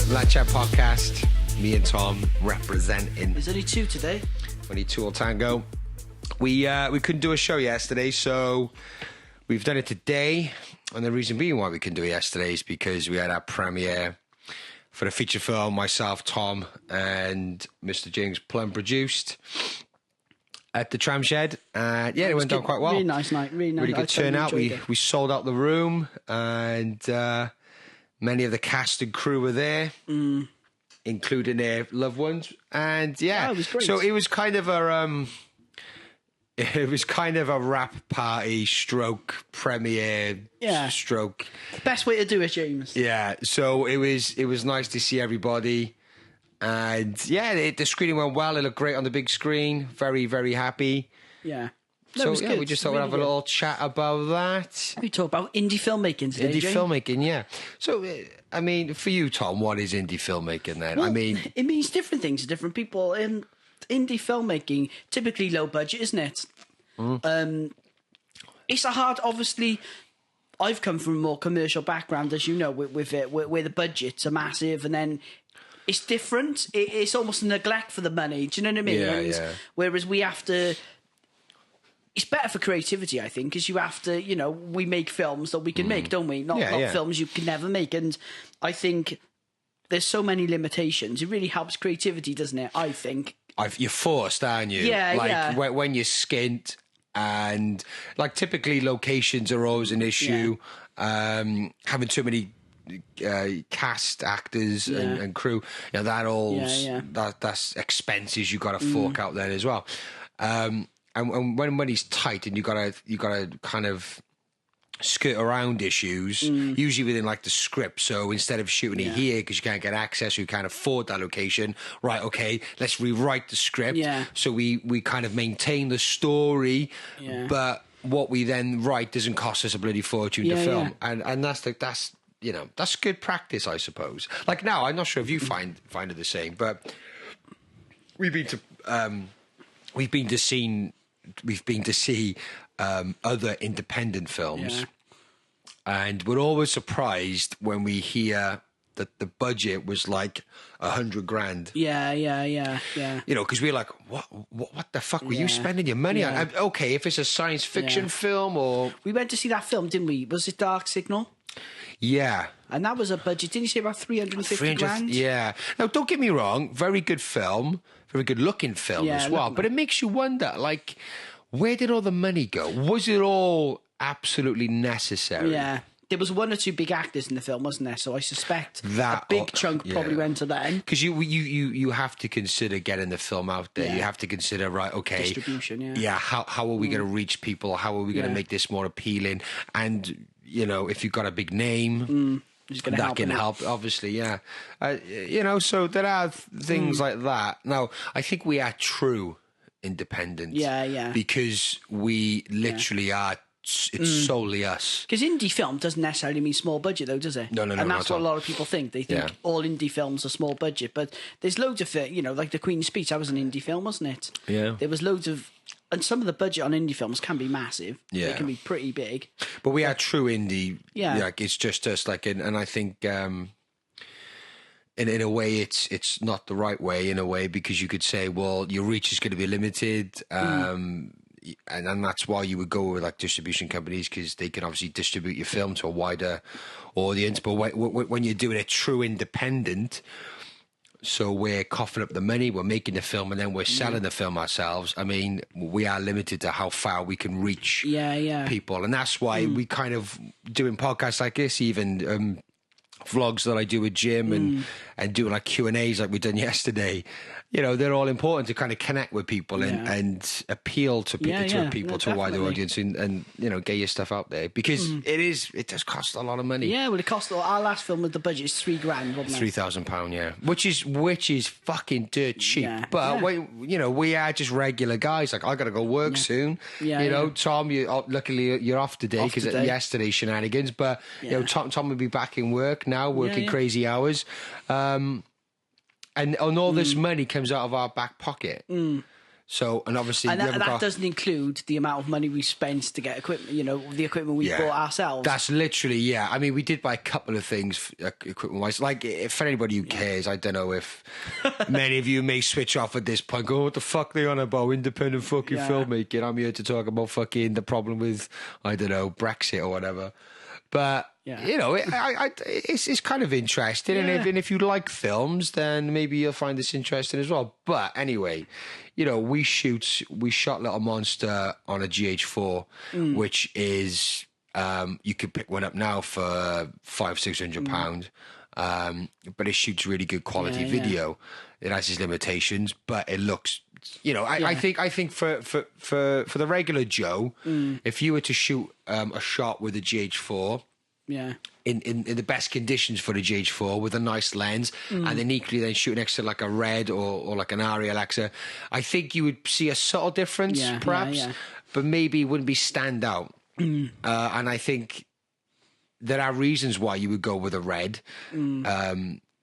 Let's Chat Podcast. Me and Tom representing. There's only two today. Only two will tango. We couldn't do a show yesterday, so we've done it today. And the reason being why we couldn't do it yesterday is because we had our premiere for the feature film, myself, Tom, and Mr. James Plum produced at the Tram Shed. It went down quite well. Really nice night. Really good turnout. We sold out the room, and many of the cast and crew were there, including their loved ones. And it was great. So it was kind of a rap party stroke premiere stroke. Best way to do it, James. Yeah, so it was nice to see everybody. And the screening went well. It looked great on the big screen. Very, very happy. Yeah. No, we just thought we'd have a little chat about that. We talk about indie filmmaking today, Indie filmmaking, yeah. So, I mean, for you, Tom, what is indie filmmaking then? Well, it means different things to different people. Indie filmmaking, typically low budget, isn't it? It's a hard, obviously. I've come from a more commercial background, as you know, with it, where the budgets are massive, and then it's different. It's almost a neglect for the money. Do you know what I mean? Yeah. Whereas we have to. It's better for creativity, I think, because you have to, we make films that we can make, don't we? Not films you can never make. And I think there's so many limitations. It really helps creativity, doesn't it? I think. You're forced, aren't you? Yeah, when you're skint, and typically locations are always an issue. Having too many cast actors and crew, that's expenses you got to fork out there as well. And when he's tight and you gotta kind of skirt around issues, usually within the script. So instead of shooting it here because you can't get access or you can't afford that location, right? Okay, let's rewrite the script. Yeah. So we kind of maintain the story, but what we then write doesn't cost us a bloody fortune to film, and that's good practice, I suppose. Now, I'm not sure if you find it the same, but we've been to see other independent films, and we're always surprised when we hear that the budget was $100,000. Yeah. Because we're like, what the fuck were you spending your money on? Okay, if it's a science fiction film, or we went to see that film, didn't we? Was it Dark Signal? Yeah. And that was a budget, didn't you say, about $350,000? Yeah. Now, don't get me wrong, very good film, very good looking film as well. But it makes you wonder, where did all the money go? Was it all absolutely necessary? Yeah. There was one or two big actors in the film, wasn't there? So I suspect a big chunk probably went to them. Because you have to consider getting the film out there. You have to consider, right, okay. Distribution, Yeah, how are we going to reach people? How are we going to make this more appealing? And, if you've got a big name, that can help, obviously, yeah. So there are things like that. Now, I think we are true independent. Yeah. Because we literally are. It's solely us. Because indie film doesn't necessarily mean small budget, though, does it? No. And that's what a lot of people think. They think all indie films are small budget, but there's loads of it. Like The Queen's Speech, that was an indie film, wasn't it? Yeah. There was loads of, and some of the budget on indie films can be massive. Yeah, they can be pretty big. But we are true indie. Yeah, it's just us. And I think. In a way, it's not the right way, in a way, because you could say, well, your reach is going to be limited, and that's why you would go with distribution companies, because they can obviously distribute your film to a wider audience. But when you're doing a true independent, so we're coughing up the money, we're making the film, and then we're selling the film ourselves. I mean, we are limited to how far we can reach people, and that's why we kind of doing podcasts like this, even. Vlogs that I do with Jim and doing Q&As like we done yesterday, they're all important to kind of connect with people and appeal to people, to a wider audience, and get your stuff out there, because it does cost a lot of money. Yeah, well, it cost our last film with the budget is $3,000, wasn't it? £3,000, yeah, which is fucking dirt cheap. But we are just regular guys. I got to go work soon. Tom, luckily you're off today because yesterday's shenanigans. But Tom will be back in work now, working crazy hours. And all this money comes out of our back pocket. So, and obviously, and that doesn't include the amount of money we spent to get equipment. You know, the equipment we bought ourselves. That's literally, yeah. I mean, we did buy a couple of things equipment-wise. Like, for anybody who cares, I don't know if many of you may switch off at this point. Go, what the fuck they on about? Independent fucking filmmaking. I'm here to talk about fucking the problem with, I don't know, Brexit or whatever. But you know, it's kind of interesting, and if you like films, then maybe you'll find this interesting as well. But anyway, you know, we shot Little Monster on a GH4, which is you could pick one up now for £500-600, but it shoots really good quality video. It has its limitations, but it looks. You know, I think for the regular Joe, if you were to shoot a shot with a GH4, in the best conditions for the GH4 with a nice lens, and then equally then shoot next to like a Red or like an Arri Alexa, I think you would see a subtle difference, perhaps, but maybe it wouldn't be stand out. And I think there are reasons why you would go with a Red.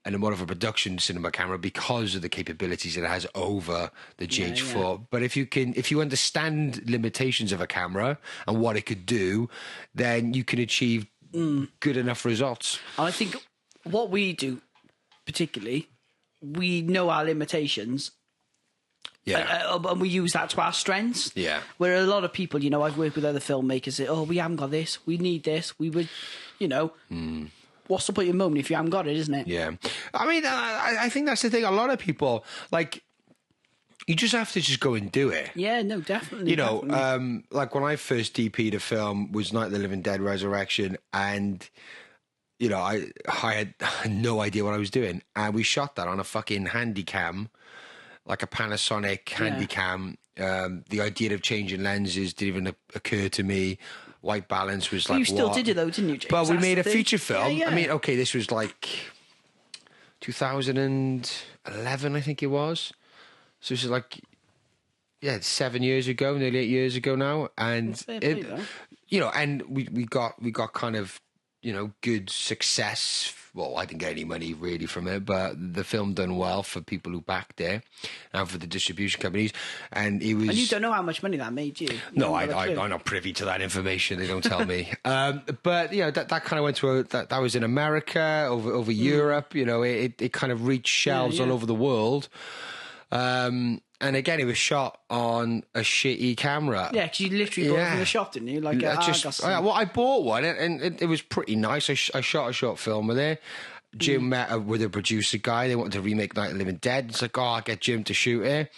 And a more of a production cinema camera because of the capabilities it has over the GH4. But if you understand limitations of a camera and what it could do, then you can achieve good enough results. And I think what we do, particularly, we know our limitations. And we use that to our strengths. Yeah. Where a lot of people, you know, I've worked with other filmmakers, say, oh, we haven't got this, we need this, we would, you know... What's the point of moaning if you haven't got it, isn't it? Yeah. I mean, I think that's the thing. A lot of people, like, you just have to just go and do it. Yeah, no, definitely. You know, like when I first DP'd a film was Night of the Living Dead Resurrection, and, you know, I had no idea what I was doing. And we shot that on a fucking Handycam, like a Panasonic Handycam. The idea of changing lenses didn't even occur to me. White balance was like, you still did it though, didn't you, James? But we made a feature film. I mean, okay, this was like 2011, I think it was. So this is like, 7 years ago, nearly 8 years ago now. And you know, and we got kind of, you know, good success. Well, I didn't get any money really from it, but the film done well for people who backed it and for the distribution companies. And it was. And you don't know how much money that made you. No, I'm not privy to that information. They don't tell me. But you know that kind of went to that was in America, over Europe. You know, it kind of reached shelves all over the world. And again, it was shot on a shitty camera. Yeah, because you literally bought it from the shop, didn't you? Like, I bought one, and it was pretty nice. I shot a short film with it. Jim met with a producer guy. They wanted to remake Night of the Living Dead. It's like, I'll get Jim to shoot it.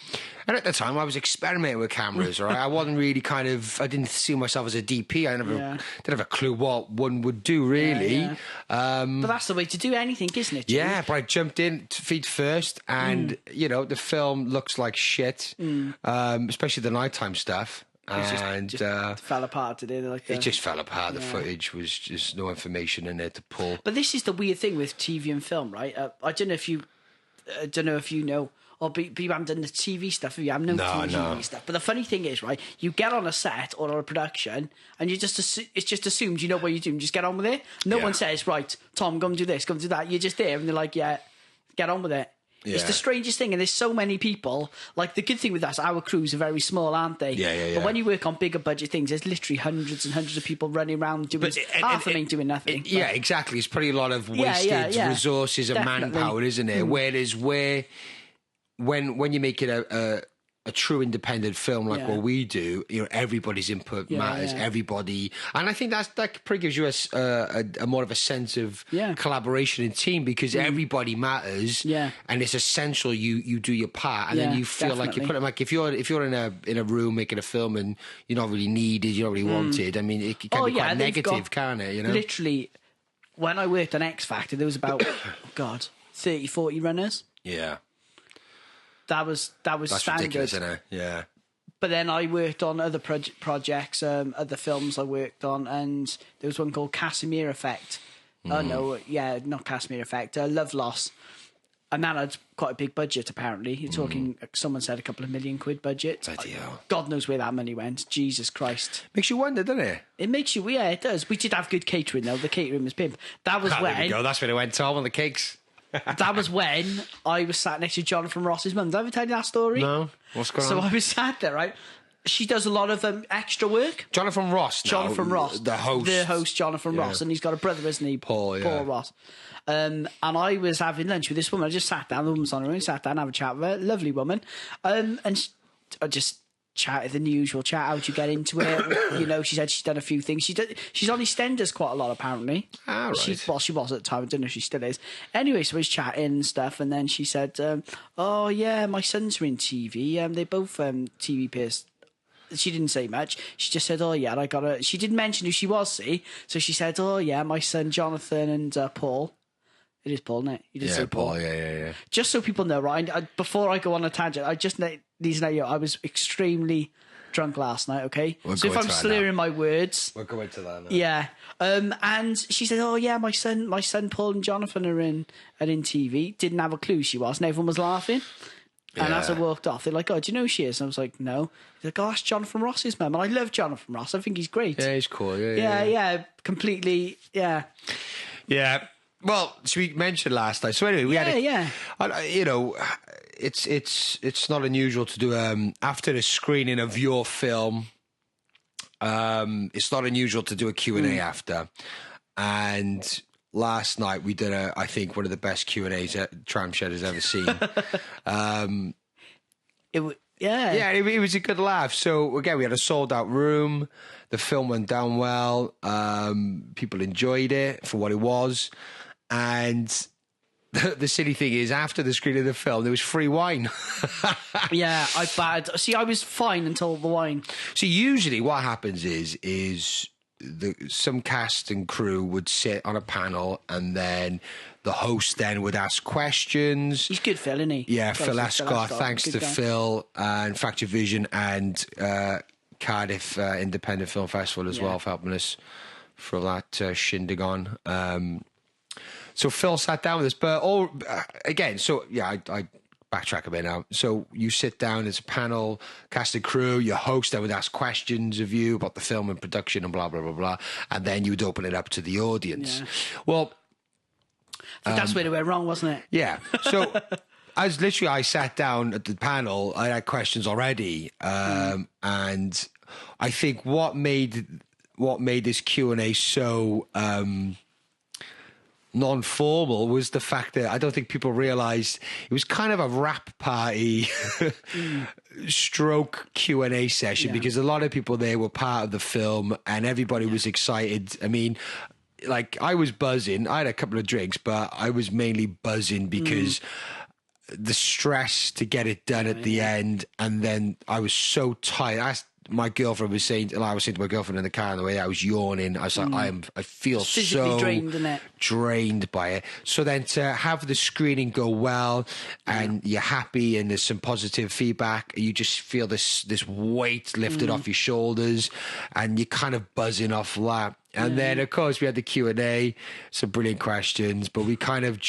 And at the time, I was experimenting with cameras, right? I wasn't really I didn't see myself as a DP. I didn't have a clue what one would do, really. But that's the way to do anything, isn't it? Jim? Yeah, but I jumped in feet first, and, you know, the film looks like shit, especially the nighttime stuff. And just fell apart today. It just fell apart. The footage was just no information in there to pull. But this is the weird thing with TV and film, right? I don't know if you know, or people haven't done the TV stuff. You have no TV stuff. But the funny thing is, right? You get on a set or on a production, and it's just assumed you know what you're doing. Just get on with it. No one says, right, Tom, go and do this, go and do that. You're just there, and they're like, yeah, get on with it. Yeah. It's the strangest thing, and there's so many people. Like, the good thing with that is our crews are very small, aren't they? Yeah. But when you work on bigger budget things, there's literally hundreds and hundreds of people running around doing half of them ain't doing nothing. Exactly. It's probably a lot of wasted resources and manpower, isn't it? Whereas when you make it a true independent film like what we do, you know, everybody's input matters. Everybody, and I think that probably gives you a more of a sense of collaboration and team, because everybody matters. And it's essential you do your part, and then you feel like you put it, like if you're in a room making a film and you're not really needed, you're not really wanted. I mean, it can be quite negative, can't it? You know, literally, when I worked on X Factor, there was about 30-40 runners. Yeah. That's standard. Ridiculous, isn't it? Yeah. But then I worked on other projects, other films I worked on, and there was one called Casimir Effect. Oh, no, not Casimir Effect, Love Loss. And that had quite a big budget, apparently. You're talking, someone said, a couple of £1 million budget. God knows where that money went. Jesus Christ. Makes you wonder, doesn't it? It makes you, it does. We did have good catering, though. The catering was pimp. That was when... There we go. That's when it went, Tom, on the cakes. That was when I was sat next to Jonathan Ross's mum. Did I ever tell you that story? No. What's going on? So I was sat there, right? She does a lot of extra work. Jonathan Ross now, Jonathan Ross. The host. The host, Jonathan Ross. And he's got a brother, isn't he? Paul, yeah. Paul Ross. And I was having lunch with this woman. I just sat down. The woman's on her own. Sat down, have a chat with her. Lovely woman. And I just chatted the usual chat. How'd you get into it? You know, she said she's done a few things. She's on EastEnders quite a lot, apparently. Ah, right. She was at the time. I don't know if she still is. Anyway, so we was chatting and stuff. And then she said, oh, yeah, my sons are in TV. They both TV peers. She didn't say much. She just said, oh, yeah, I got her. She didn't mention who she was, see? So she said, oh, yeah, my son Jonathan and Paul. It is Paul, isn't it? You did say Paul. Yeah. Just so people know, right? Before I go on a tangent, I just need to know I was extremely drunk last night, okay? So if I'm slurring my words... We'll go into that now. Yeah. And she said, oh, yeah, my son Paul and Jonathan are in TV. Didn't have a clue she was, and everyone was laughing. And as I walked off, they're like, oh, do you know who she is? And I was like, no. They're like, oh, that's Jonathan Ross's mum. And I love Jonathan Ross. I think he's great. Yeah, he's cool. Yeah, completely, yeah. Yeah. Well, so we mentioned last night. So anyway, we had you know, it's not unusual to do after the screening of your film. It's not unusual to do a Q&A after. And last night we did I think one of the best Q&As that Tramshed has ever seen. It was a good laugh. So again, we had a sold out room. The film went down well. People enjoyed it for what it was. And the silly thing is, after the screening of the film, there was free wine. Yeah, I was fine until the wine. So usually what happens is some cast and crew would sit on a panel, and then the host then would ask questions. He's good, Phil, isn't he? Yeah, Phil Ascott. Thanks to guy. Phil and Factor Vision and Cardiff Independent Film Festival as well for helping us for that shindig on. So Phil sat down with us, but again, so yeah, I backtrack a bit now. So you sit down as a panel, cast and crew, your host then would ask questions of you about the film and production and blah, blah, blah, blah. And then you would open it up to the audience. Yeah. Well, I think that's where it went wrong, wasn't it? Yeah. So I sat down at the panel, I had questions already. And I think what made this Q&A so, non-formal was the fact that I don't think people realised it was kind of a rap party stroke Q&A session because a lot of people there were part of the film and everybody was excited. I mean, like I was buzzing. I had a couple of drinks, but I was mainly buzzing because the stress to get it done at the end, and then I was so tired. My girlfriend was saying, and I was saying to my girlfriend in the car on the way, I was yawning. I was like, I feel physically so drained, isn't it? Drained by it. So then to have the screening go well, and you're happy, and there's some positive feedback, you just feel this weight lifted off your shoulders, and you're kind of buzzing off that. And then, of course, we had the Q&A, some brilliant questions, but we kind of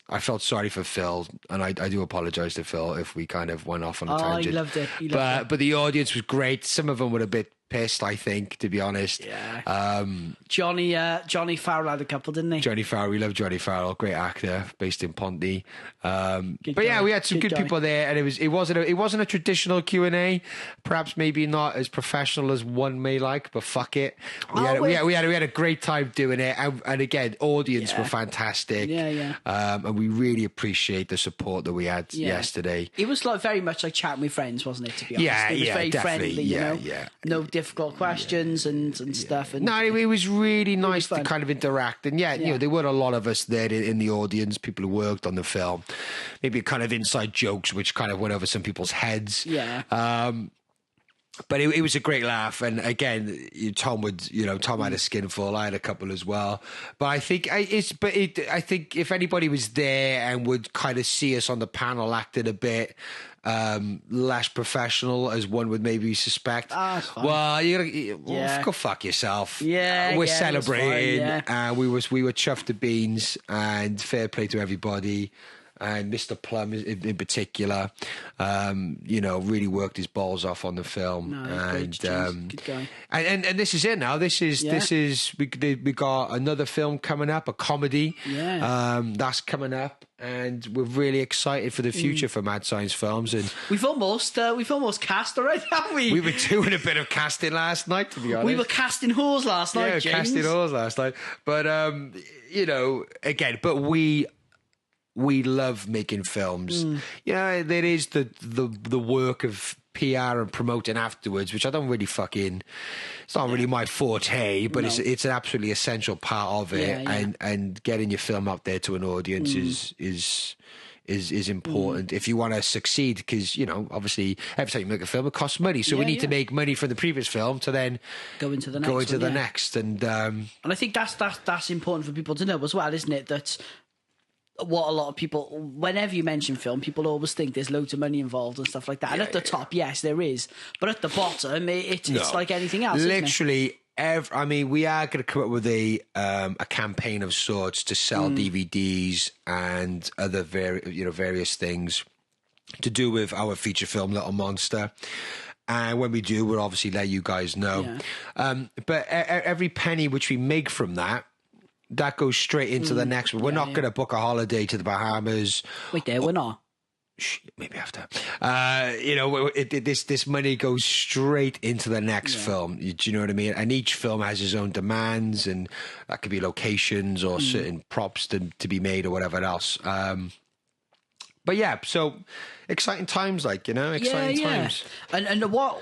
I felt sorry for Phil, and I do apologise to Phil if we kind of went off on a tangent. He loved it. But the audience was great. Some of them were a bit pissed, I think, to be honest. Yeah. Johnny Farrell had a couple, didn't he? Johnny Farrell, we love Johnny Farrell, great actor, based in Ponty. But yeah, we had some good people there, and it wasn't a traditional Q&A, perhaps maybe not as professional as one may like, but fuck it. We had a great time doing it, and again, audience were fantastic. Yeah. And we really appreciate the support that we had yesterday. It was very much like chatting with friends, wasn't it? To be honest, it was very definitely. friendly. You know, no difficult questions and stuff. And no, it was really nice to kind of interact. And you know, there were a lot of us there in the audience, people who worked on the film, maybe kind of inside jokes, which kind of went over some people's heads. Yeah. But it was a great laugh, and again, Tom had a skinful. I had a couple as well. But I think I think if anybody was there and would kind of see us on the panel acting a bit less professional, as one would maybe suspect. Well, go fuck yourself. We're celebrating, and we were chuffed to beans, and fair play to everybody. and Mr. Plum in particular, really worked his balls off on the film. No, and good guy. And this is it now. This is we got another film coming up, a comedy. Yeah. That's coming up, and we're really excited for the future for Mad Science Films. And we've almost cast already, haven't we? We were doing a bit of casting last night, to be honest. We were casting whores last night, James. Casting whores last night. But again, but we love making films. There is the work of PR and promoting afterwards, which I don't really it's not really my forte, but it's an absolutely essential part of it. And getting your film out there to an audience is important if you want to succeed, because obviously every time you make a film it costs money, so we need to make money from the previous film to then go into the next and I think that's important for people to know as well, isn't it? That what a lot of people, whenever you mention film, people always think there's loads of money involved and stuff like that. And at the top, yes, there is, but at the bottom, it's like anything else. Literally, we are going to come up with a campaign of sorts to sell DVDs and other various things to do with our feature film Little Monster. And when we do, we'll obviously let you guys know. Yeah. But every penny which we make from that goes straight into the next one. We're not going to book a holiday to the Bahamas. Wait there, we're not. Maybe after. This money goes straight into the next film. Do you know what I mean? And each film has its own demands, and that could be locations or certain props to be made or whatever else. But yeah, so exciting times, exciting times. And what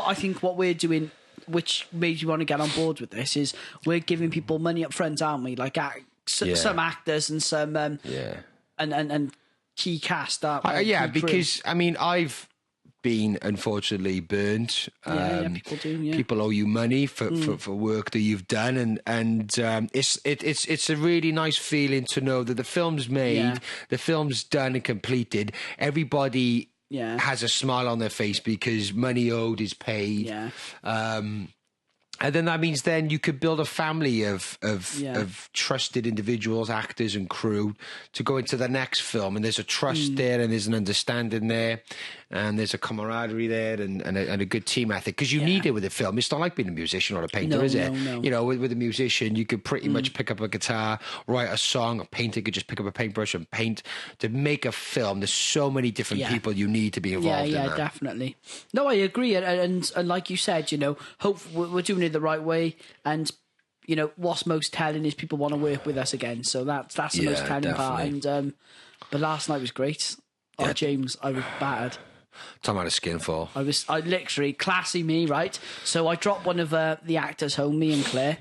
I think what we're doing, which made you want to get on board with this, is we're giving people money up front, aren't we? Like some actors and some and key cast. Because I've been unfortunately burnt. People do. Yeah. People owe you money for work that you've done, and it's a really nice feeling to know that the film's made, the film's done and completed. Everybody has a smile on their face because money owed is paid. And then that means then you could build a family of trusted individuals, actors and crew to go into the next film. And there's a trust there, and there's an understanding there, and there's a camaraderie there, and a good team ethic, because you need it with a film. It's not like being a musician or a painter, is it? No. With a musician, you could pretty much pick up a guitar, write a song. A painter could just pick up a paintbrush and paint. To make a film, there's so many different people you need to be involved in that. Yeah, definitely. No, I agree. And like you said, hope we're doing it the right way. And what's most telling is people want to work with us again. So that's the most telling part. And but last night was great. Oh, James, I was battered. Talking about a skinful. I literally, classy me, right? So I dropped one of the actors home, me and Claire.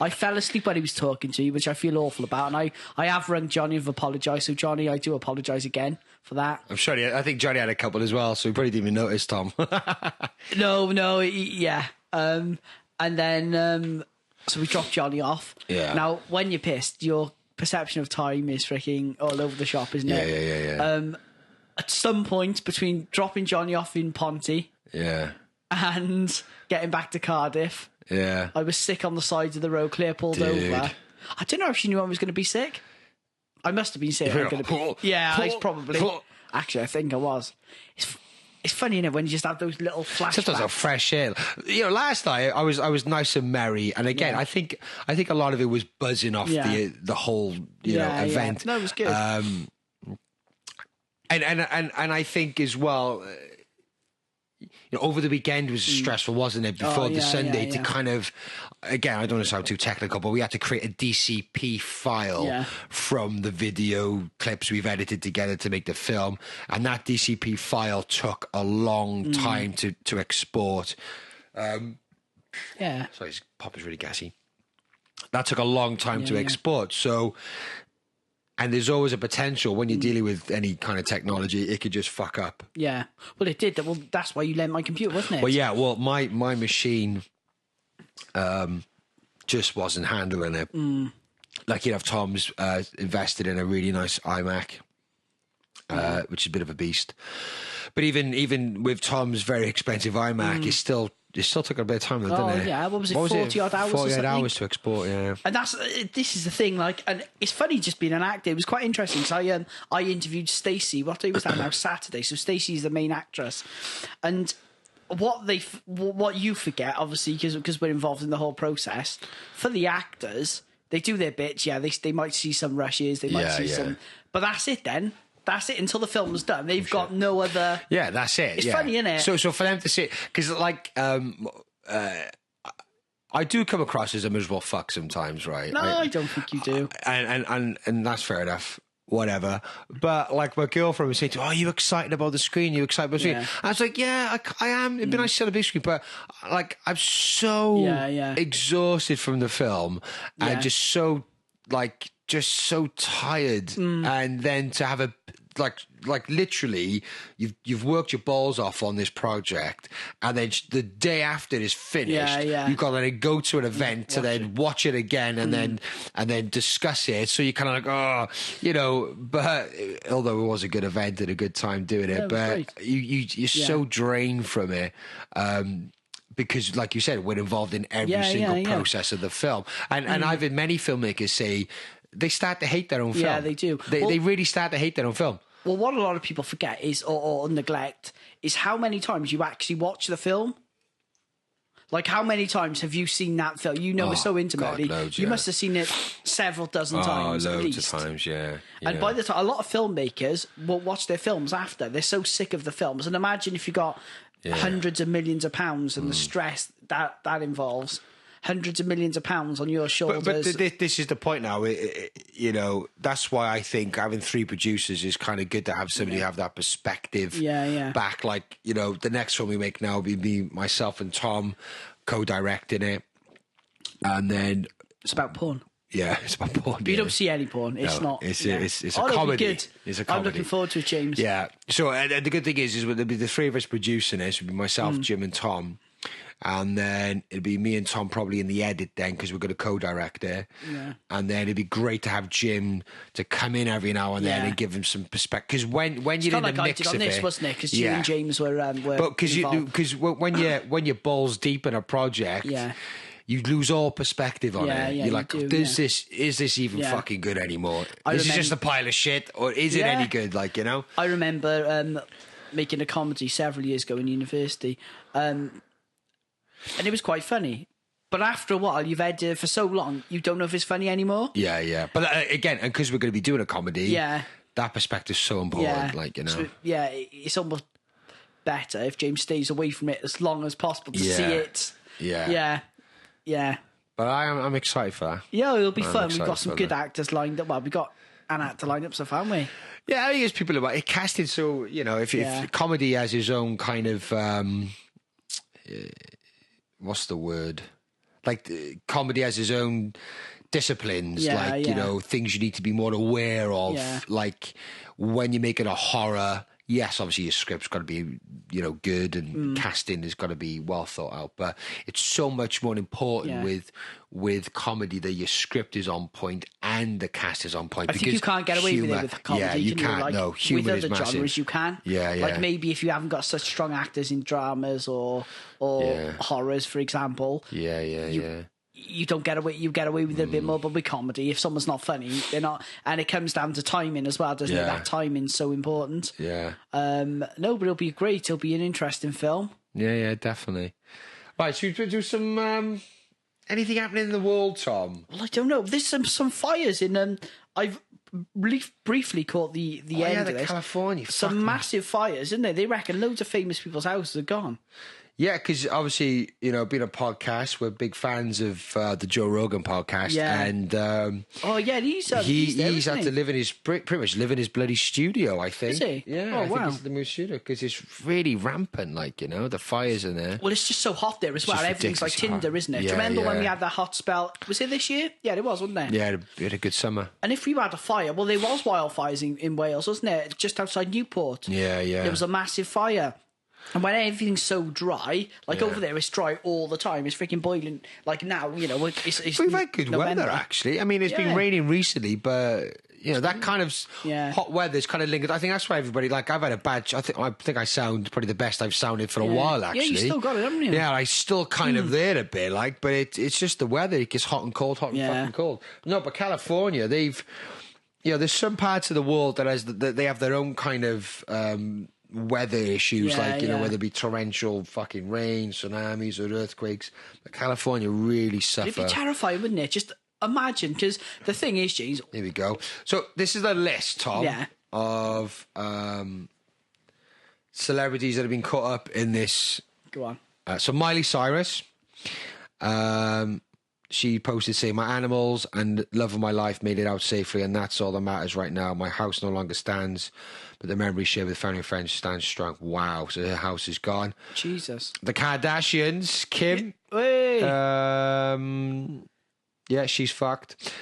I fell asleep when he was talking to you, which I feel awful about. And I have rung Johnny and apologised. So Johnny, I do apologise again for that. I'm sure. I think Johnny had a couple as well, so he probably didn't even notice, Tom. Yeah. And then so we dropped Johnny off. Yeah. Now, when you're pissed, your perception of time is freaking all over the shop, isn't it? Yeah. At some point between dropping Johnny off in Ponty and getting back to Cardiff, I was sick on the sides of the road. Claire pulled over. I don't know if she knew I was going to be sick. I must have been sick. It's probably. Actually, I think I was. It's funny, isn't it, when you just have those little flashbacks. Sometimes a fresh air. Last night I was nice and merry, and again, I think a lot of it was buzzing off the whole event. No, it was good. And I think as well, over the weekend was stressful, wasn't it? Before the Sunday to kind of, again, I don't want to sound too technical, but we had to create a DCP file from the video clips we've edited together to make the film. And that DCP file took a long time to export. Sorry, his pop is really gassy. That took a long time to export. So, and there's always a potential when you're dealing with any kind of technology, it could just fuck up. Yeah. Well, it did. Well, that's why you lent my computer, wasn't it? Well, yeah. Well, my machine just wasn't handling it. Like, Tom's invested in a really nice iMac, which is a bit of a beast. But even with Tom's very expensive iMac, it's still it still took a bit of time, though, didn't it? Yeah, what was it, 40-odd hours 48 hours to export, yeah. And this is the thing, like, and it's funny just being an actor. It was quite interesting, because I interviewed Stacey, what day was that now? Saturday, so Stacey's the main actress. And what you forget, obviously, because we're involved in the whole process, for the actors, they do their bits, they might see some rushes, they might see some... But that's it then. That's it until the film's done. They've got no other... Yeah, that's it. It's funny, isn't it? So for them to see... Because, like, I do come across as a miserable fuck sometimes, right? No, I don't think you do. And that's fair enough. Whatever. But, like, my girlfriend was saying to me, are you excited about the screen? You excited about the screen? Yeah. I was like, yeah, I am. It'd be nice to see on the big screen. But, like, I'm so exhausted from the film and just so tired. And then to have like literally you've worked your balls off on this project, and then the day after it is finished, you've got to then go to an event to then watch it again and then discuss it. So you're kind of like, but although it was a good event and a good time doing it, but you're so drained from it. Because, like you said, we're involved in every single process of the film. And I've had many filmmakers say they start to hate their own film. Yeah, they do. They really start to hate their own film. Well, what a lot of people forget is, or neglect, is how many times you actually watch the film. Like, how many times have you seen that film? It so intimately. God, loads, you must have seen it several dozen times at least. Loads of times, yeah. And by the time, a lot of filmmakers will watch their films after. They're so sick of the films. And imagine if you got hundreds of millions of pounds and the stress that involves. Hundreds of millions of pounds on your shoulders. But this is the point now. That's why I think having 3 producers is kind of good to have somebody have that perspective back. Like, the next film we make now will be me, myself and Tom co-directing it. And then... It's about porn. Yeah, it's about porn. But you don't see any porn. It's not. It's a comedy. Good. It's a comedy. I'm looking forward to it, James. Yeah. So and the good thing is there'll be the 3 of us producing this. It'll be myself, Jim and Tom. And then it'd be me and Tom probably in the edit then, because we're going to co-direct it. Yeah. And then it'd be great to have Jim to come in every now and then and give him some perspective. Because when you're in the mix of it, this, wasn't it? Because you and James were but because when you're balls deep in a project, you lose all perspective on it. You're like, is this even fucking good anymore? Is it just a pile of shit, or is it any good? Like, I remember making a comedy several years ago in university. And it was quite funny. But after a while, you've edited it for so long, you don't know if it's funny anymore. Yeah. But again, and because we're going to be doing a comedy, that perspective's so important. So, it's almost better if James stays away from it as long as possible to see it. Yeah. But I'm excited for that. Yeah, it'll be fun. We've got some good actors lined up. Well, we've got an actor lined up, so haven't we? Yeah, I think it's people about it casted. So, if comedy has his own kind of... what's the word? Like, comedy has its own disciplines, things you need to be more aware of. Yeah. Like, when you're making a horror, yes, obviously your script's got to be, good, and casting has got to be well thought out. But it's so much more important with comedy that your script is on point and the cast is on point. I think you can't get away with it with comedy. Yeah, you can't. Like, no, humor with other is massive. Genres, you can. Yeah. Like maybe if you haven't got such strong actors in dramas or horrors, for example. You don't get away. You get away with it a bit more, but with comedy, if someone's not funny, they're not. And it comes down to timing as well, doesn't it? That timing's so important. Yeah. No, but it'll be great. It'll be an interesting film. Yeah, definitely. Right, should we do some anything happening in the world, Tom? Well, I don't know. There's some fires in. I've briefly caught the end of this. California. Some massive fires, isn't there? They reckon loads of famous people's houses are gone. Yeah, because obviously, being a podcast, we're big fans of the Joe Rogan podcast. Yeah. And he's had to live in his pretty much live in his bloody studio, I think. Is he? Yeah. I think he's in the new studio because it's really rampant. Like, the fires in there. Well, it's just so hot there as well. Everything's like Tinder, hot. Isn't it? Do you remember when we had that hot spell? Was it this year? Yeah, it was, wasn't it? Yeah, we had a good summer. And if we had a fire, well, there was wildfires in Wales, wasn't it? Just outside Newport. Yeah. There was a massive fire. And when everything's so dry, over there, it's dry all the time. It's freaking boiling. Like now, it's we've had good November. weather, actually. I mean, it's been raining recently, but, that kind of hot weather's kind of lingered. I think that's why everybody, like, I've had a bad, I think I sound probably the best I've sounded for a while, actually. Yeah, you still got it, haven't you? Yeah, I still kind of there a bit, like, but it's just the weather. It gets hot and cold, hot and fucking cold. No, but California, they've, there's some parts of the world that they have their own kind of weather issues, whether it be torrential fucking rain, tsunamis or earthquakes. But California really suffer. It'd be terrifying, wouldn't it? Just imagine, because the thing is, James. Here we go. So this is the list, Tom, of celebrities that have been caught up in this. Go on. So Miley Cyrus, she posted saying, "My animals and love of my life made it out safely, and that's all that matters right now. My house no longer stands, but the memories shared with family and friends stands strong." Wow, so her house is gone. Jesus. The Kardashians, Kim. Yeah, she's fucked.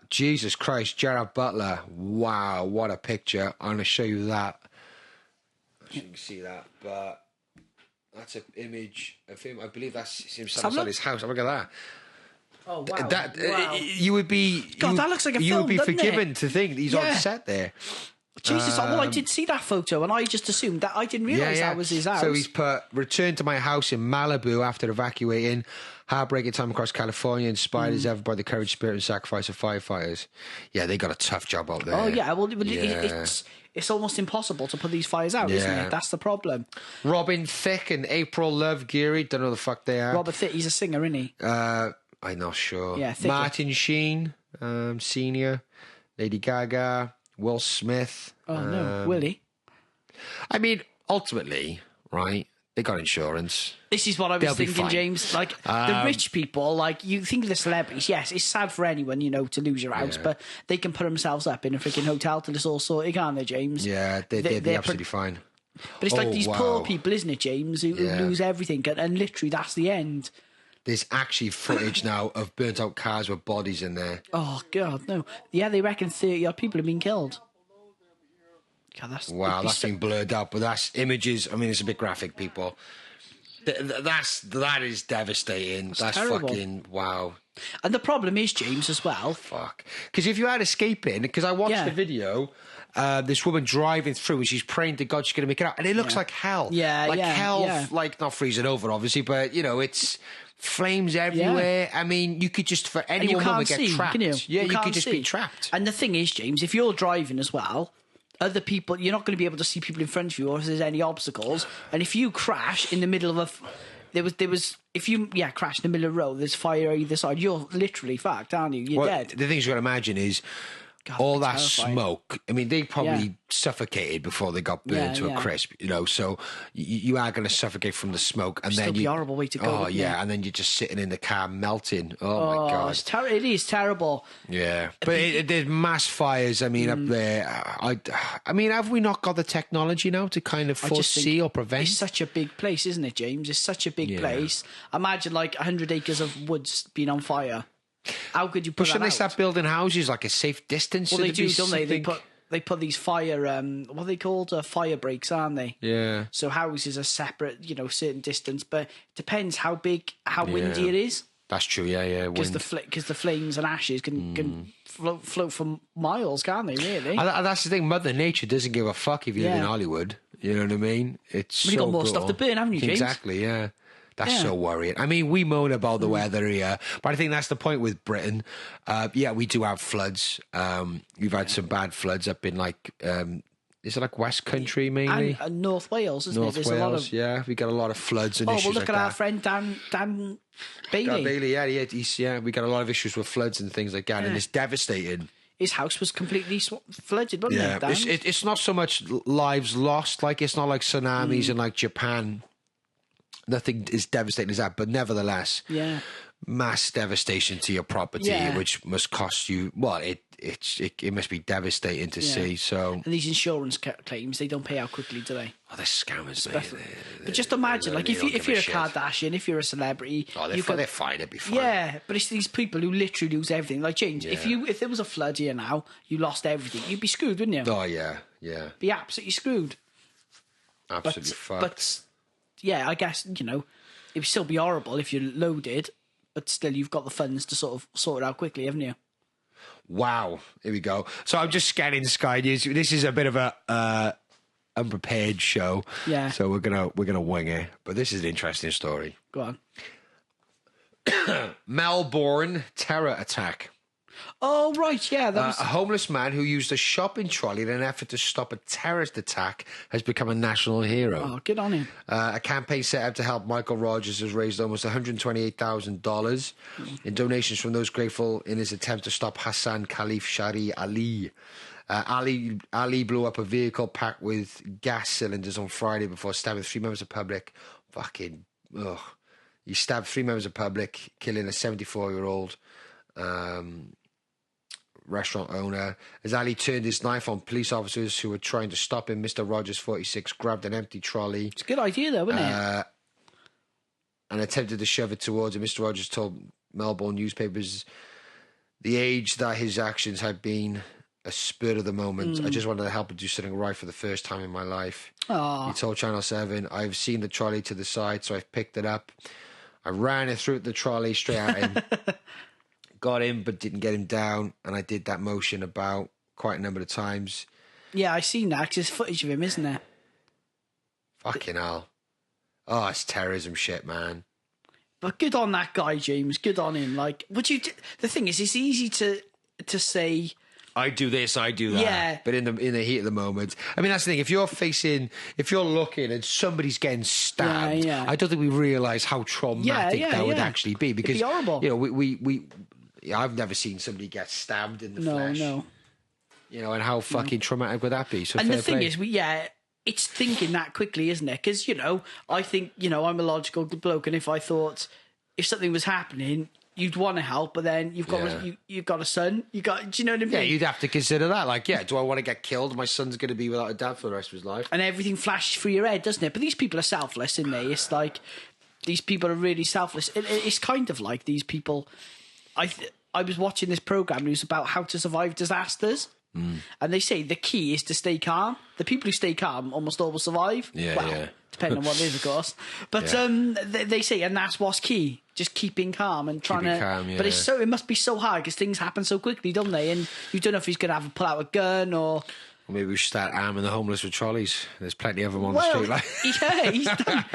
Jesus Christ, Gerard Butler. Wow, what a picture. I'm going to show you that. You can see that, but that's an image of him. I believe that's him outside his house. Look at that. Oh, wow. Wow. You would be... God, that looks like a film, you would be forgiven it? to think that he's on set there. Jesus, well, I did see that photo and I just assumed that. I didn't realise that was his house. So he's put, "Returned to my house in Malibu after evacuating. Heartbreaking time across California, inspired as ever by the courage, spirit and sacrifice of firefighters." Yeah, they got a tough job out there. Oh, yeah. Well, it's almost impossible to put these fires out, isn't it? That's the problem. Robin Thicke and April Lovegeary, don't know who the fuck they are. Robert Thicke, he's a singer, isn't he? I'm not sure. Yeah, Thicke. Martin Sheen, Senior, Lady Gaga, Will Smith. Oh, no. Willie? I mean, ultimately, right, they got insurance. This is what I was thinking, James. Like, the rich people, like, you think of the celebrities, yes, it's sad for anyone, to lose your house, but they can put themselves up in a freaking hotel till it's all sorted, can't they, James? Yeah, they'd be absolutely fine. But it's like these poor people, isn't it, James, who lose everything, and literally that's the end. There's actually footage now of burnt out cars with bodies in there. Oh, God, no. Yeah, they reckon 30-odd people have been killed. God, that's been blurred out, but that's images. I mean, it's a bit graphic, people. That is devastating. That's terrible. Fucking wow. And the problem is, James, as well. Fuck. Because if you had escaping, because I watched the video, this woman driving through and she's praying to God she's going to make it out, and it looks like hell. Hell, like not freezing over, obviously, but it's flames everywhere. I mean, you could just, for any woman would get trapped. Can you? Yeah, you could just be trapped. And the thing is, James, if you're driving as well, other people, you're not going to be able to see people in front of you or if there's any obstacles. And if you crash in the middle of if you crash in the middle of the road, there's fire either side, you're literally fucked, aren't you? You're dead. The thing you've got to imagine is all that smoke. I mean, they probably suffocated before they got burned to a crisp, so you are going to suffocate from the smoke. And then be a horrible way to go. Oh, yeah, and then you're just sitting in the car melting. Oh, my God. It is terrible. Yeah, but there's mass fires, I mean, up there. I mean, have we not got the technology now to kind of foresee or prevent? It's such a big place, isn't it, James? It's such a big place. Imagine, 100 acres of woods being on fire. How could you put that out? Shouldn't they start building houses like a safe distance? Well, they do, don't they? They put these fire, what are they called? Fire breaks, aren't they? Yeah. So houses are separate, certain distance, but it depends how windy it is. That's true, yeah. Because the flames and ashes can float for miles, can't they, really? And that's the thing, Mother Nature doesn't give a fuck if you live in Hollywood. You know what I mean? You've got more stuff to burn, haven't you, James? Exactly, yeah. That's so worrying. I mean, we moan about the weather here, but I think that's the point with Britain. We do have floods. We've had some bad floods up in is it West Country mainly? And North Wales, isn't it? There's a lot of we got a lot of floods and issues like that. Look at our friend Dan Bailey. Dan Bailey, we got a lot of issues with floods and things like that, and it's devastating. His house was completely flooded, wasn't it? Dan? It's not so much lives lost, it's not like tsunamis in Japan. Nothing as devastating as that, but nevertheless, mass devastation to your property, which must cost you. Well, it must be devastating to see. So, and these insurance claims, they don't pay out quickly, do they? Oh, they're scammers, but just imagine, if you're a Kardashian, if you're a celebrity, they're fine. It'd be fine. Yeah, but it's these people who literally lose everything. Like James, if there was a flood here now, you lost everything, you'd be screwed, wouldn't you? Oh yeah. Be absolutely screwed. Absolutely fucked. But yeah, I guess, it would still be horrible if you're loaded, but still you've got the funds to sort it out quickly, haven't you? Wow. Here we go. So I'm just scanning Sky News. This is a bit of a unprepared show. Yeah. So we're gonna wing it. But this is an interesting story. Go on. Melbourne terror attack. Oh, right, yeah. That was... A homeless man who used a shopping trolley in an effort to stop a terrorist attack has become a national hero. Oh, good on him. A campaign set out to help Michael Rogers has raised almost $128,000 in donations from those grateful in his attempt to stop Hassan Khalif Shari Ali. Ali blew up a vehicle packed with gas cylinders on Friday before stabbing 3 members of public. Fucking, ugh. He stabbed 3 members of public, killing a 74-year-old restaurant owner. As Ali turned his knife on police officers who were trying to stop him, Mr. Rogers, 46, grabbed an empty trolley. It's a good idea, though, isn't it? And attempted to shove it towards him. Mr. Rogers told Melbourne newspapers the age that his actions had been a spur of the moment. I just wanted to help him do something right for the first time in my life. Aww. He told Channel 7, I've seen the trolley to the side, so I've picked it up. I ran it through the trolley straight at him. Got him, but didn't get him down. And I did that motion about quite a number of times. Yeah, I seen that, 'cause there's footage of him, isn't there? Fucking hell. Oh, it's terrorism shit, man. But good on that guy, James. Good on him. Like, the thing is, it's easy to say... I do this, I do that. Yeah. But in the heat of the moment, I mean, that's the thing. If you're looking and somebody's getting stabbed, I don't think we realise how traumatic that would actually be. Because, it'd be horrible. You know, I've never seen somebody get stabbed in the flesh. No. You know, and how fucking traumatic would that be? So and the thing is, it's thinking that quickly, isn't it? Because, you know, I think, you know, I'm a logical bloke, and if I thought if something was happening, you'd want to help, but then you've got a son. Do you know what I mean? Yeah, you'd have to consider that. Like, do I want to get killed? My son's going to be without a dad for the rest of his life. And everything flashes through your head, doesn't it? But these people are selfless, aren't they? It's like these people are really selfless. It's kind of like these people. I was watching this program. And it was about how to survive disasters. And they say the key is to stay calm. The people who stay calm almost always survive. Depending on what it is, of course. But they say, and that's what's key. Just keeping calm and trying to. Calm, but it must be so hard because things happen so quickly, don't they? And you don't know if he's going to pull out a gun or. Maybe we should start arming the homeless with trolleys. There's plenty of them on the street. Like. Yeah, he's done.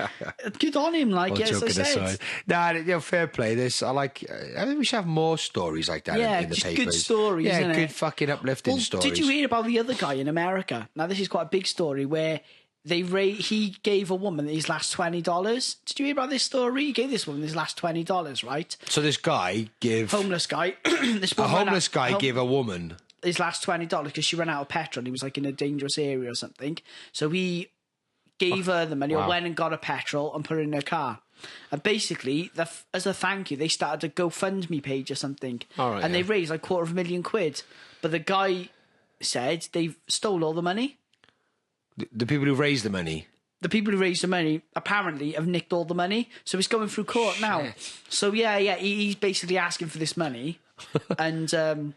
Good on him. Like, yes, I said. Nah, fair play. I think we should have more stories like that in the papers. Good stories, yeah, good fucking uplifting stories. Did you hear about the other guy in America? Now, this is quite a big story where he gave a woman his last $20. Did you hear about this story? He gave this woman his last $20, right? So this guy homeless guy. Gave a woman his last $20 because she ran out of petrol. He was like in a dangerous area or something. So he gave her the money or went and got a petrol and put it in her car. And basically, as a thank you, they started a GoFundMe page or something. And they raised like £250,000. But the guy said they stole all the money. The people who raised the money? The people who raised the money apparently have nicked all the money. So he's going through court now. So he's basically asking for this money. And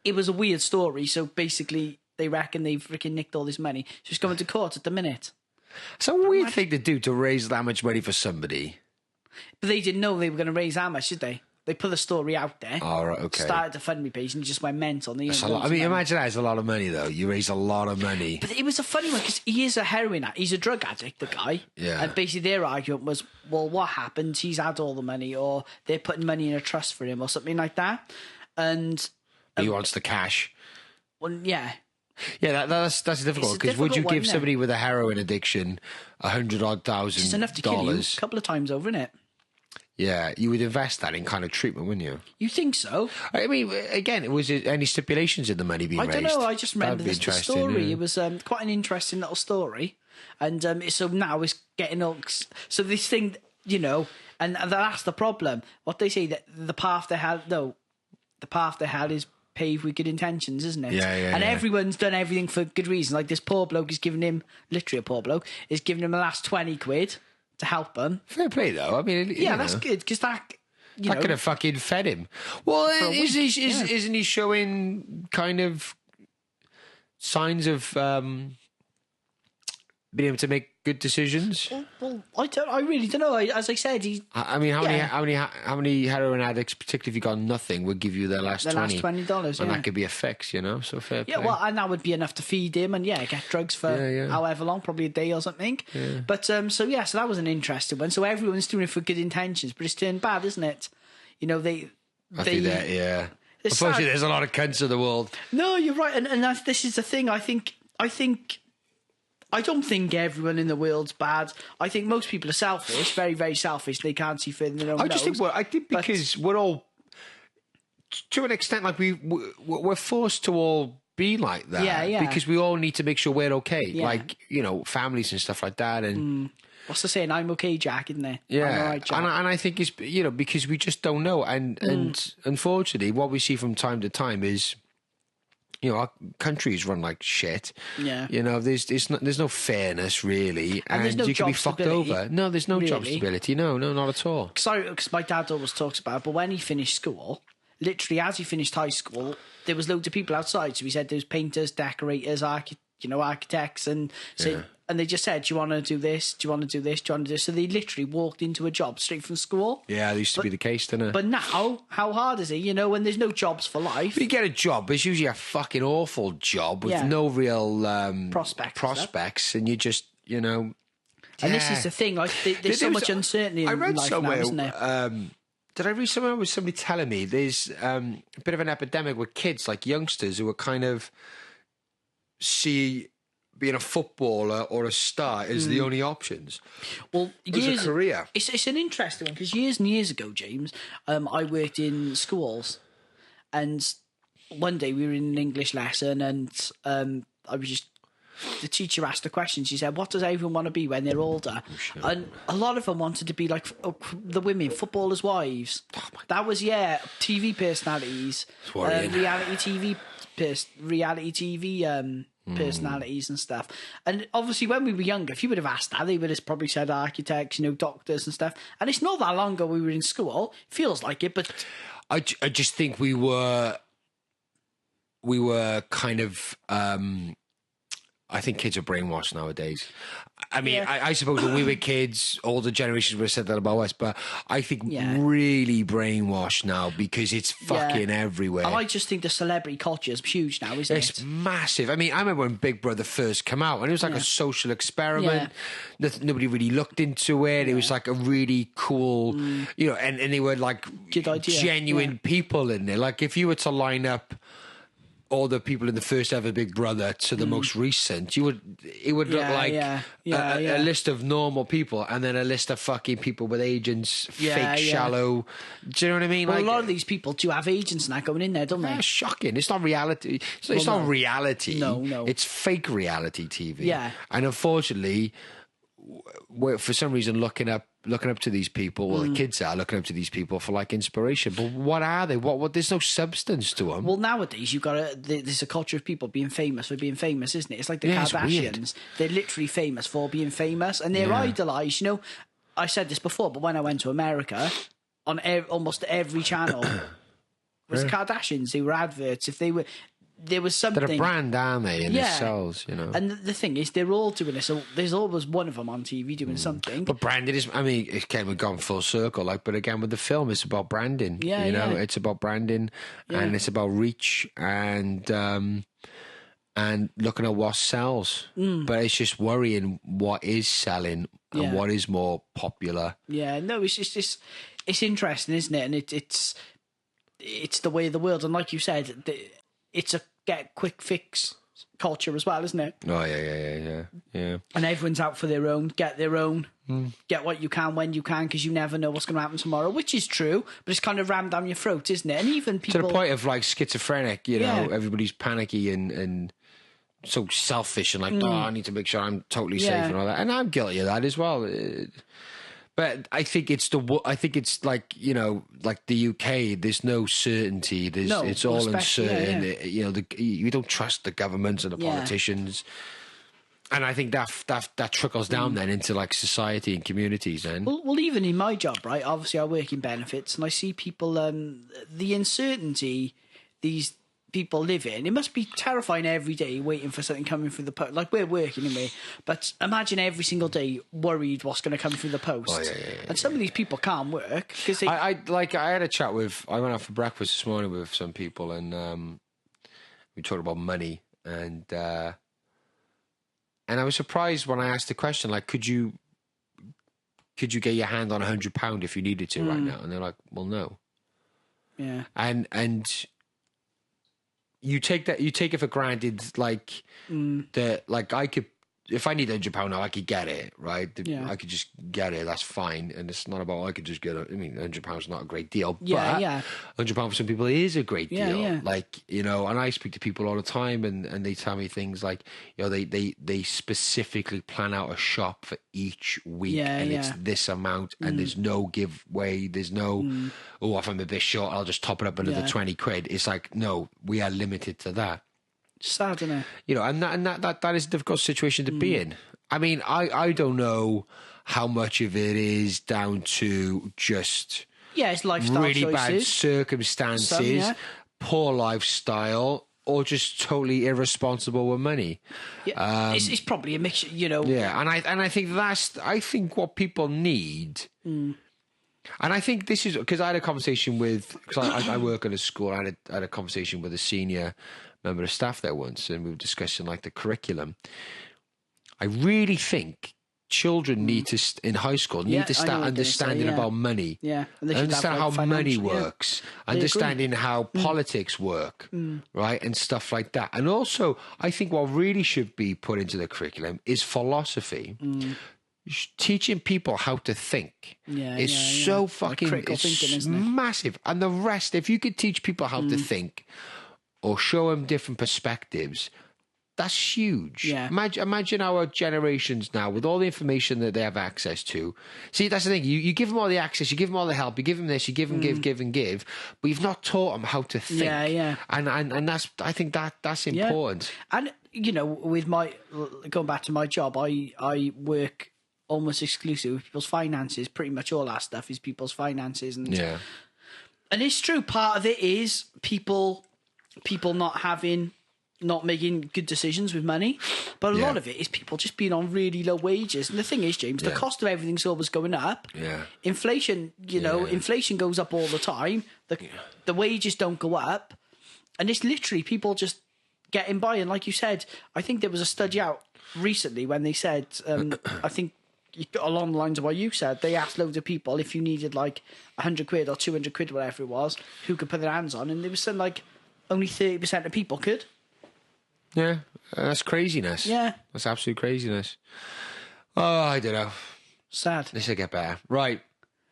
it was a weird story. So basically, they reckon they've freaking nicked all this money. So he's going to court at the minute. It's a weird thing to do, to raise that much money for somebody. But they didn't know they were going to raise that much, did they? They put the story out there. Oh, right, okay. Started the GoFundMe page and just went mental. Imagine that is a lot of money, though. You raise a lot of money. But it was a funny one because he is a heroin addict. He's a drug addict, the guy. Yeah. And basically their argument was, well, what happened? He's had all the money, or they're putting money in a trust for him or something like that. And he wants the cash. Well, yeah. Yeah, that's difficult because would you give somebody with a heroin addiction $100,000? It's enough to kill you a couple of times over, innit? Yeah, you would invest that in kind of treatment, wouldn't you? You think so? I mean, again, was there any stipulations in the money being raised? I don't know. I just remember the story. Yeah. It was quite an interesting little story, and so now it's getting all. So this thing, you know, and that's the problem. What they say that the path they had is paved with good intentions, isn't it? Yeah. And everyone's done everything for good reason. Like this poor bloke is giving him, literally a poor bloke, is giving him the last 20 quid to help him. Fair play, though. I mean, that's good because that could have fucking fed him. Well, isn't he showing kind of signs of been able to make good decisions? Well, I really don't know. As I said, I mean, how many heroin addicts, particularly if you got nothing, would give you their last $20? $20, and that could be a fix, So fair play. Yeah, well, and that would be enough to feed him and get drugs for however long, probably a day or something. Yeah. But so that was an interesting one. So everyone's doing it for good intentions, but it's turned bad, isn't it? I think that, yeah. Unfortunately, there's a lot of cunts in the world. No, you're right, and this is the thing. I don't think everyone in the world's bad. I think most people are selfish, very, very selfish. They can't see further than their own nose. I think because we're all, to an extent, like we're forced to all be like that. Yeah. Because we all need to make sure we're okay. Yeah. Like, families and stuff like that. And what's the saying? I'm okay, Jack, isn't there? yeah, I'm all right, Jack. And I think it's because we just don't know. And unfortunately, what we see from time to time is, our countries run like shit. Yeah. There's no fairness really, and there's no you can be job fucked stability, over. No, there's no job really. stability. No, not at all. Because my dad always talks about it, but when he finished school, literally as he finished high school, there was loads of people outside. So he said there was painters, decorators, architects, and and they just said, "Do you want to do this? Do you want to do this? Do you want to do this?" So they literally walked into a job straight from school. Yeah, that used to be the case, didn't it? But now, how hard is it? When there's no jobs for life. If you get a job, it's usually a fucking awful job with no real prospects, and you just, And this is the thing. There's so much uncertainty in life now, isn't there? Did I read somewhere with somebody telling me there's a bit of an epidemic with kids, like youngsters, who are kind of see being a footballer or a star is the only options. Well, as a career. It's an interesting one because years and years ago, James, I worked in schools, and one day we were in an English lesson, and the teacher asked a question. She said, "What does everyone want to be when they're older?" And a lot of them wanted to be like the women, footballers' wives. That was TV personalities, reality TV personalities and stuff. And obviously when we were younger, if you would have asked that, they would have probably said architects, doctors and stuff. And it's not that long ago we were in school. Feels like it, but I just think we were kind of I think kids are brainwashed nowadays. I mean, I suppose when we were kids, older generations would have said that about us, but I think really brainwashed now because it's fucking everywhere. And I just think the celebrity culture is huge now, isn't it? It's massive. I mean, I remember when Big Brother first came out, and it was like a social experiment. Nobody really looked into it. It was like a really cool, and they were like good idea. Genuine people in there. Like if you were to line up all the people in the first ever Big Brother to the most recent, it would look like a list of normal people and then a list of fucking people with agents, fake, shallow. Do you know what I mean? Well, a lot of these people do have agents now going in there, don't they? That's shocking. It's not reality. It's not reality. No. It's fake reality TV. Yeah. And unfortunately, we're for some reason looking up to these people. Well, the kids are looking up to these people for like inspiration. But what are they? What? There's no substance to them. Well, nowadays there's a culture of people being famous for being famous, isn't it? It's like the Kardashians. They're literally famous for being famous, and they're idolised. I said this before, but when I went to America, on almost every channel was Kardashians. They were adverts. There was something. They're a brand, aren't they, in themselves, And the thing is, they're all doing it. So there's always one of them on TV doing something. But branding is, I mean, again, we've gone full circle, but again, with the film, it's about branding. It's about branding and it's about reach and looking at what sells. But it's just worrying what is selling and what is more popular. Yeah, no, it's interesting, isn't it? And it's the way of the world. And like you said, it's a get quick fix culture as well, isn't it? Oh yeah. And everyone's out for their own, get their own, get what you can when you can, because you never know what's going to happen tomorrow, which is true, but it's kind of rammed down your throat, isn't it? And even people to the point of like schizophrenic, everybody's panicky and so selfish and like, I need to make sure I'm totally safe and all that, and I'm guilty of that as well. But I think it's like like the UK. There's no certainty. It's all uncertain. You don't trust the governments and the politicians, and I think that trickles down then into like society and communities. Then, well, even in my job, right? Obviously, I work in benefits, and I see people. The uncertainty these people live in, it must be terrifying every day waiting for something coming through the post. Like, we're working anyway, but imagine every single day worried what's going to come through the post. Oh, yeah. And some of these people can't work because they... I had a chat I went out for breakfast this morning with some people, and we talked about money, and I was surprised when I asked the question, like, could you get your hand on £100 if you needed to right now? And they're like, well, no. Yeah. And you take it for granted, like that. Like, I could, if I need £100 now, I could get it, right? Yeah. I could just get it. That's fine. And it's not about I could just get it. I mean, £100 is not a great deal, but £100 for some people is a great deal. Yeah. Like, you know, and I speak to people all the time, and they tell me things like, you know, they specifically plan out a shop for each week, and it's this amount, and there's no giveaway. There's no, if I'm a bit short, I'll just top it up another 20 quid. It's like, no, we are limited to that. Sad, isn't it? You know, and that is a difficult situation to be in. I mean, I don't know how much of it is down to just it's lifestyle really choices. bad circumstances, poor lifestyle, or just totally irresponsible with money. Yeah, it's probably a mixture, you know. Yeah, and I think what people need. And I think this is because I had a conversation because I work at a school. I had a conversation with a senior member of staff there once, and we were discussing like the curriculum. I really think children need to in high school need to start understanding about money. Yeah, and understand how money works, understanding how politics work, right, and stuff like that. And also, I think what really should be put into the curriculum is philosophy. Teaching people how to think is so fucking thinking, isn't it? massive. And the rest, if you could teach people how to think or show them different perspectives, that's huge. Yeah. Imagine our generations now with all the information that they have access to. See, that's the thing. You give them all the access, you give them all the help, you give them this, you give them give, but you've not taught them how to think. Yeah. And that's, I think that's important. And, you know, with going back to my job, I work almost exclusively with people's finances. Pretty much all our stuff is people's finances. And it's true. Part of it is people not making good decisions with money, but a lot of it is people just being on really low wages. And the thing is, James, the cost of everything's always going up. Inflation, inflation goes up all the time. The wages don't go up, and it's literally people just getting by. And like you said, I think there was a study out recently when they said, I think along the lines of what you said, they asked loads of people if you needed like 100 quid or 200 quid, whatever it was, who could put their hands on, and there was some like only 30% of people could. Yeah, that's craziness. Yeah. That's absolute craziness. Oh, I don't know. Sad. This will get better. Right.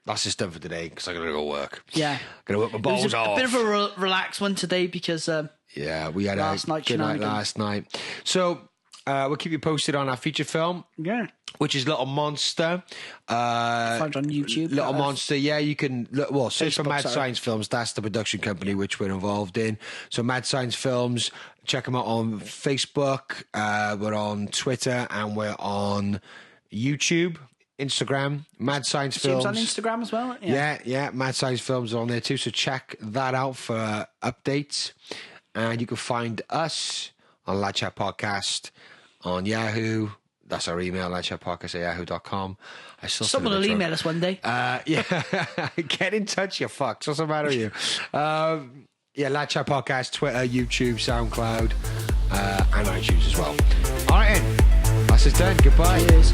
That's just done for today because I'm going to go work. Yeah. Going to work my balls off. A bit of a relaxed one today because we had a good night last night. So we'll keep you posted on our feature film. Yeah. Which is Little Monster. Find it on YouTube. Little Monster, you can search for Mad Science Films. That's the production company which we're involved in. So Mad Science Films, check them out on Facebook. We're on Twitter and we're on YouTube, Instagram. Mad Science Films. On Instagram as well. Yeah. Mad Science Films are on there too. So check that out for updates. And you can find us on Lad Chat Podcast on Yahoo. That's our email, ladchatpodcast@yahoo.com. Someone will email us one day. Get in touch, you fucks. What's the matter with you? Lad Chat Podcast, Twitter, YouTube, SoundCloud, and iTunes as well. All right, then. That's it done. Goodbye. Cheers.